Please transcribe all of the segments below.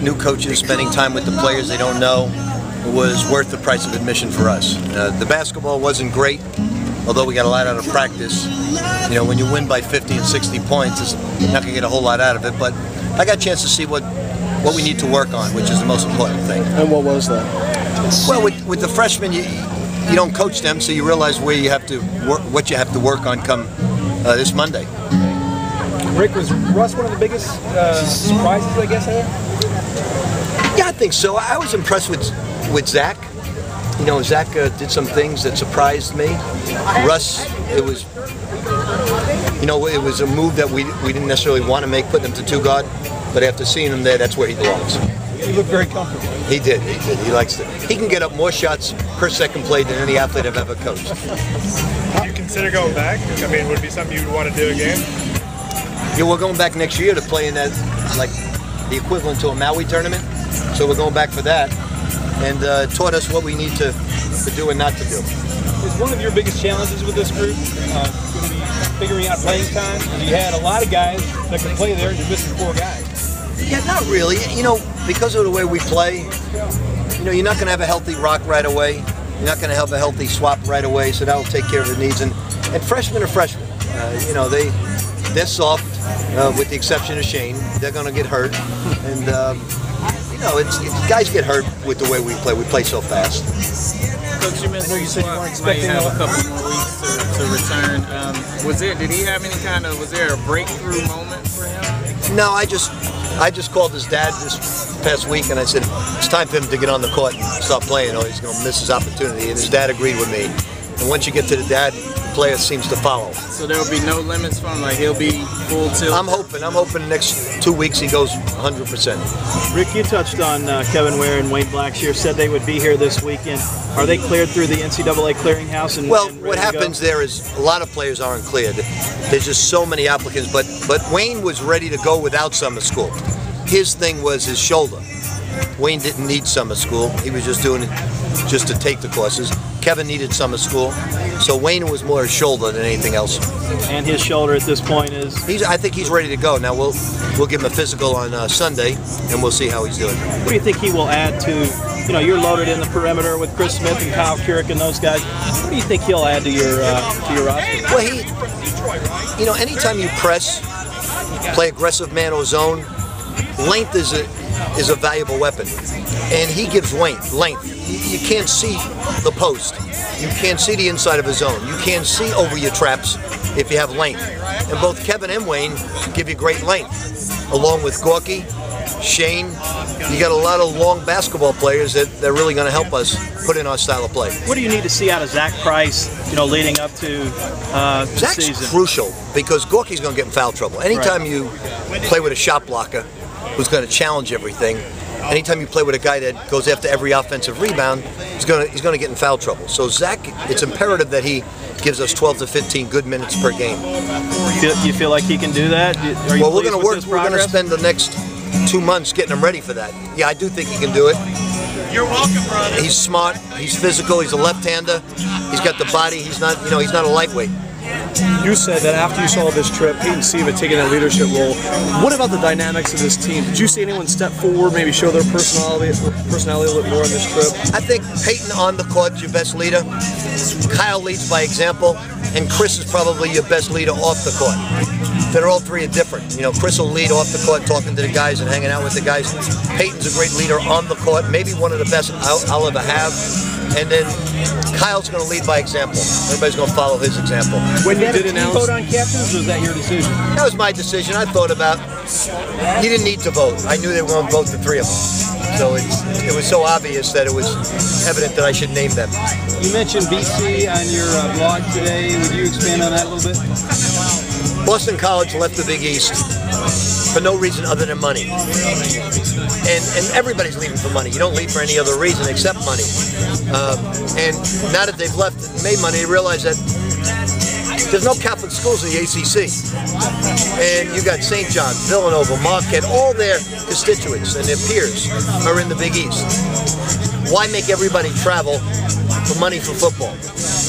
New coaches spending time with the players they don't know was worth the price of admission for us. The basketball wasn't great, although we got a lot out of practice. You know, when you win by 50 and 60 points, you're not going to get a whole lot out of it. But I got a chance to see what we need to work on, which is the most important thing. And what was that? Well, with the freshmen, you don't coach them, so you realize where you have to work, what you have to work on come this Monday. Rick, was Russ one of the biggest surprises, I guess, there? Yeah, I think so. I was impressed with Zach. You know, Zach did some things that surprised me. Russ, it was a move that we didn't necessarily want to make, putting him to two guard, but after seeing him there, that's where he belongs. He looked very comfortable. He did. He likes to. He can get up more shots per second play than any athlete I've ever coached. Would you consider going back? I mean, would it be something you'd want to do again? Yeah, we're going back next year to play in that, like, the equivalent to a Maui tournament. So we're going back for that, and taught us what we need to do and not to do. Is one of your biggest challenges with this group going to be figuring out playing time? You had a lot of guys that can play there, and you're missing 4 guys. Yeah, not really. You know, because of the way we play, you know, you're not going to have a healthy rock right away. You're not going to have a healthy swap right away, so that will take care of the needs. And freshmen are freshmen. You know, they're soft, with the exception of Shane. They're going to get hurt, and you know, guys get hurt with the way we play. We play so fast. Coach, you mentioned you said you weren't expecting have a couple more weeks to return. Did he have any kind of, was there a breakthrough moment for him? No, I just called his dad this past week and I said it's time for him to get on the court and start playing, or he's going to miss his opportunity. And his dad agreed with me. And once you get to the dad, the player seems to follow. So there will be no limits for him, like he'll be full tilt? I'm hoping the next 2 weeks he goes 100%. Rick, you touched on Kevin Ware and Wayne Blackshear, said they would be here this weekend. Are they cleared through the NCAA clearinghouse? Well, what happens there is a lot of players aren't cleared. There's just so many applicants, but Wayne was ready to go without summer school. His thing was his shoulder. Wayne didn't need summer school. He was just doing it just to take the courses. Kevin needed summer school, so Wayne was more his shoulder than anything else. And his shoulder at this point is? I think he's ready to go. Now we'll give him a physical on Sunday, and we'll see how he's doing. What do you think he will add to? You know, you're loaded in the perimeter with Chris Smith and Kyle Keurig and those guys. What do you think he'll add to your roster? Well, you know, anytime you press, play aggressive man or zone, length is a valuable weapon, and he gives length. You can't see the post. You can't see the inside of a zone. You can't see over your traps if you have length. And both Kevin and Wayne give you great length, along with Gorky, Shane. You got a lot of long basketball players that are really going to help us put in our style of play. What do you need to see out of Zach Price, you know, leading up to the Zach's season? Crucial, because Gorky's going to get in foul trouble. Anytime you play with a shot blocker who's going to challenge everything, anytime you play with a guy that goes after every offensive rebound, he's going to get in foul trouble. So Zach, it's imperative that he gives us 12 to 15 good minutes per game. You feel like he can do that? Well, we're going to work. We're going to spend the next 2 months getting him ready for that. Yeah, I do think he can do it. You're welcome, brother. He's smart. He's physical. He's a left-hander. He's got the body. He's not a lightweight. You said that after you saw this trip, Peyton Siva taking that leadership role. What about the dynamics of this team? Did you see anyone step forward, maybe show their personality a little bit more on this trip? I think Peyton on the court is your best leader. Kyle leads by example, and Chris is probably your best leader off the court. They're all three are different. You know, Chris will lead off the court, talking to the guys and hanging out with the guys. Peyton's a great leader on the court, maybe one of the best I'll ever have. And then Kyle's going to lead by example. Everybody's going to follow his example. When you did announce, vote on captains, or was that your decision? That was my decision. I thought about. You didn't need to vote. I knew they were going to vote the three of them. So it was so obvious that it was evident that I should name them. You mentioned BC on your blog today. Would you expand on that a little bit? Boston College left the Big East for no reason other than money. And everybody's leaving for money. You don't leave for any other reason except money. And now that they've left and made money, they realize that there's no Catholic schools in the ACC. And you got St. John's, Villanova, Marquette, all their constituents and their peers are in the Big East. Why make everybody travel for money for football?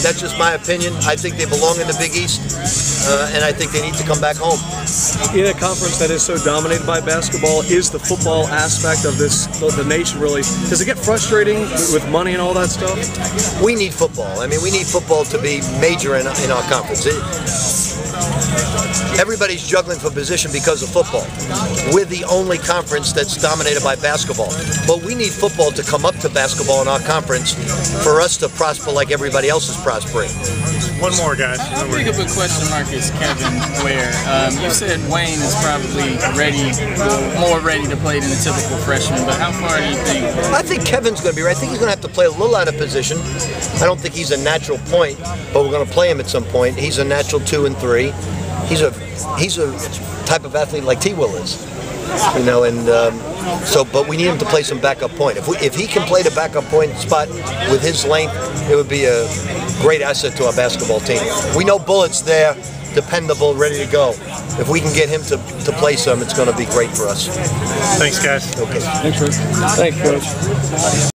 That's just my opinion. I think they belong in the Big East. and I think they need to come back home. In a conference that is so dominated by basketball, is the football aspect of this, the nation really, does it get frustrating with money and all that stuff? We need football. I mean, we need football to be major in our conference. Everybody's juggling for position because of football. We're the only conference that's dominated by basketball. But we need football to come up to basketball in our conference for us to prosper like everybody else is prospering. One more, guys. How big of a question mark is Kevin Ware? You said Wayne is probably more ready to play than a typical freshman, but how far do you think? I think Kevin's going to be right. I think he's going to have to play a little out of position. I don't think he's a natural point, but we're going to play him at some point. He's a natural 2 and 3. He's a type of athlete like T-Will is, you know, and but we need him to play some backup point. If he can play the backup point spot with his length, it would be a great asset to our basketball team. We know Bullett's there, dependable, ready to go. If we can get him to play some, it's going to be great for us. Thanks, guys. Okay. Thanks, Coach.